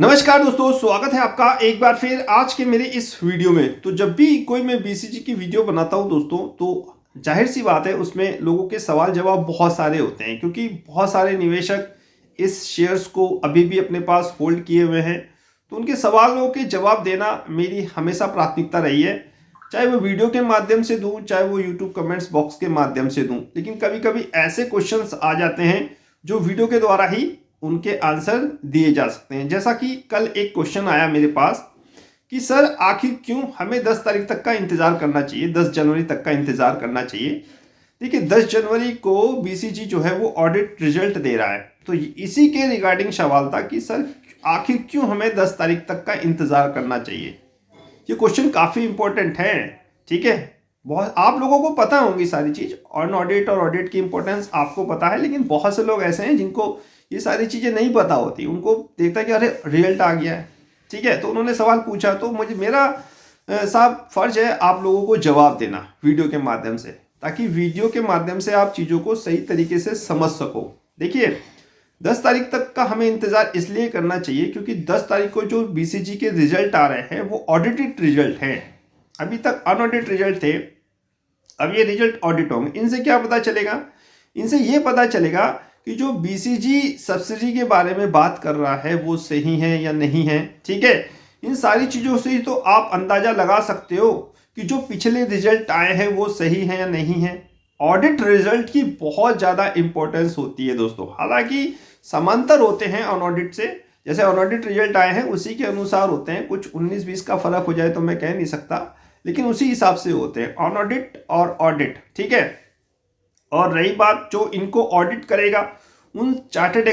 नमस्कार दोस्तों, स्वागत है आपका एक बार फिर आज के मेरे इस वीडियो में। तो जब भी कोई मैं बीसीजी की वीडियो बनाता हूं दोस्तों, तो जाहिर सी बात है उसमें लोगों के सवाल जवाब बहुत सारे होते हैं, क्योंकि बहुत सारे निवेशक इस शेयर्स को अभी भी अपने पास होल्ड किए हुए हैं। तो उनके सवालों के जवाब देना मेरी हमेशा प्राथमिकता रही है, चाहे वो वीडियो के माध्यम से दूं, चाहे वो यूट्यूब कमेंट्स बॉक्स के माध्यम से दूं। लेकिन कभी कभी ऐसे क्वेश्चंस आ जाते हैं जो वीडियो के द्वारा ही उनके आंसर दिए जा सकते हैं। जैसा कि कल एक क्वेश्चन आया मेरे पास कि सर आखिर क्यों हमें 10 तारीख तक का इंतजार करना चाहिए, 10 जनवरी तक का इंतजार करना चाहिए। देखिए 10 जनवरी को बीसीजी जो है वो ऑडिट रिजल्ट दे रहा है, तो इसी के रिगार्डिंग सवाल था कि सर आखिर क्यों हमें 10 तारीख तक का इंतजार करना चाहिए। ये क्वेश्चन काफ़ी इंपॉर्टेंट है, ठीक है। बहुत आप लोगों को पता होंगी सारी चीज़, ऑन ऑडिट और ऑडिट की इंपॉर्टेंस आपको पता है, लेकिन बहुत से लोग ऐसे हैं जिनको ये सारी चीज़ें नहीं पता होती। उनको देखता है कि अरे रिजल्ट आ गया है, ठीक है, तो उन्होंने सवाल पूछा, तो मेरा साहब फर्ज है आप लोगों को जवाब देना वीडियो के माध्यम से, ताकि वीडियो के माध्यम से आप चीज़ों को सही तरीके से समझ सको। देखिए 10 तारीख तक का हमें इंतज़ार इसलिए करना चाहिए क्योंकि 10 तारीख को जो बीसीजी के रिजल्ट आ रहे हैं वो ऑडिटेड रिजल्ट हैं। अभी तक अनऑडिटेड रिजल्ट थे, अब ये रिजल्ट ऑडिट होंगे। इनसे क्या पता चलेगा? इनसे ये पता चलेगा कि जो बीसीजी सब्सिडी के बारे में बात कर रहा है वो सही है या नहीं है, ठीक है। इन सारी चीज़ों से तो आप अंदाज़ा लगा सकते हो कि जो पिछले रिजल्ट आए हैं वो सही है या नहीं है। ऑडिट रिजल्ट की बहुत ज़्यादा इंपॉर्टेंस होती है दोस्तों। हालांकि समांतर होते हैं अनऑडिट से, जैसे अनऑडिट रिजल्ट आए हैं उसी के अनुसार होते हैं। कुछ 19-20 का फर्क हो जाए तो मैं कह नहीं सकता, लेकिन उसी हिसाब से होते हैं अनऑडिट और ऑडिट, ठीक है। और रही बात जो इनको ऑडिट करेगा, उन चार्टर्ड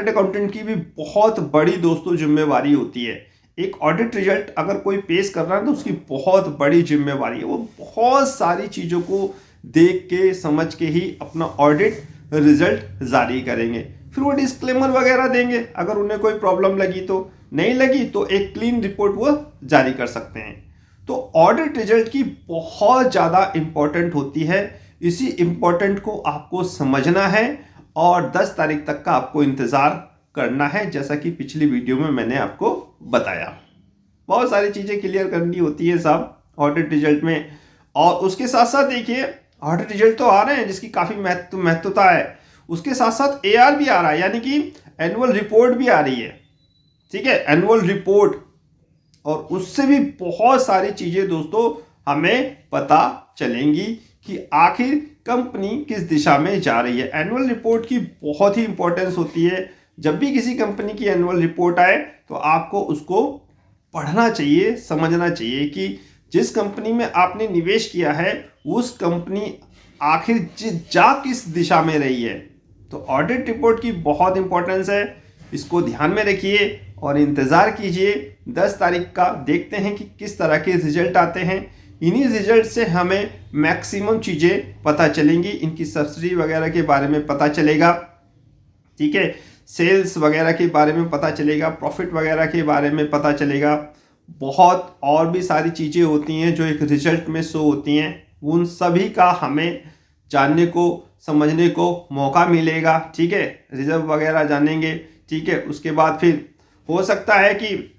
अकाउंटेंट की भी बहुत बड़ी दोस्तों जिम्मेवारी होती है। एक ऑडिट रिजल्ट अगर कोई पेश कर रहा है तो उसकी बहुत बड़ी जिम्मेवारी है। वो बहुत सारी चीज़ों को देख के समझ के ही अपना ऑडिट रिजल्ट जारी करेंगे। फिर वो डिस्क्लेमर वगैरह देंगे, अगर उन्हें कोई प्रॉब्लम लगी तो, नहीं लगी तो एक क्लीन रिपोर्ट वो जारी कर सकते हैं। तो ऑडिट रिजल्ट की बहुत ज़्यादा इंपॉर्टेंट होती है। इसी इंपॉर्टेंट को आपको समझना है और 10 तारीख तक का आपको इंतज़ार करना है, जैसा कि पिछली वीडियो में मैंने आपको बताया। बहुत सारी चीज़ें क्लियर करनी होती है साहब ऑडिट रिजल्ट में। और उसके साथ साथ देखिए ऑडिट रिजल्ट तो आ रहे हैं जिसकी काफ़ी महत्वता है, उसके साथ साथ एआर भी आ रहा है, यानी कि एनुअल रिपोर्ट भी आ रही है, ठीक है, एनुअल रिपोर्ट। और उससे भी बहुत सारी चीज़ें दोस्तों हमें पता चलेंगी कि आखिर कंपनी किस दिशा में जा रही है। एनुअल रिपोर्ट की बहुत ही इंपॉर्टेंस होती है। जब भी किसी कंपनी की एनुअल रिपोर्ट आए तो आपको उसको पढ़ना चाहिए, समझना चाहिए कि जिस कंपनी में आपने निवेश किया है उस कंपनी आखिर जा किस दिशा में रही है। तो ऑडिट रिपोर्ट की बहुत इंपॉर्टेंस है, इसको ध्यान में रखिए और इंतज़ार कीजिए 10 तारीख का। देखते हैं कि किस तरह के रिजल्ट आते हैं। इन्हीं रिजल्ट से हमें मैक्सिमम चीज़ें पता चलेंगी, इनकी सब्सिडी वगैरह के बारे में पता चलेगा, ठीक है, सेल्स वगैरह के बारे में पता चलेगा, प्रॉफिट वगैरह के बारे में पता चलेगा। बहुत और भी सारी चीज़ें होती हैं जो एक रिजल्ट में शो होती हैं, उन सभी का हमें जानने को समझने को मौका मिलेगा, ठीक है। रिजर्व वगैरह जानेंगे, ठीक है। उसके बाद फिर हो सकता है कि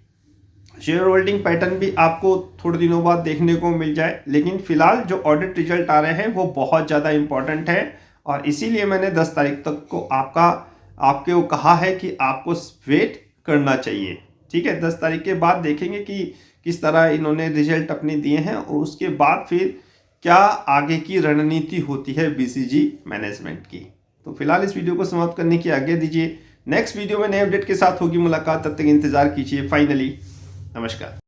शेयर होल्डिंग पैटर्न भी आपको थोड़े दिनों बाद देखने को मिल जाए, लेकिन फिलहाल जो ऑडिट रिजल्ट आ रहे हैं वो बहुत ज़्यादा इंपॉर्टेंट है। और इसीलिए मैंने 10 तारीख तक को आपके को कहा है कि आपको वेट करना चाहिए, ठीक है। 10 तारीख के बाद देखेंगे कि किस तरह इन्होंने रिजल्ट अपने दिए हैं और उसके बाद फिर क्या आगे की रणनीति होती है बीसीजी मैनेजमेंट की। तो फिलहाल इस वीडियो को समाप्त करने की आज्ञा दीजिए। नेक्स्ट वीडियो में नए अपडेट के साथ होगी मुलाकात, तब तक इंतजार कीजिए। फाइनली नमस्कार।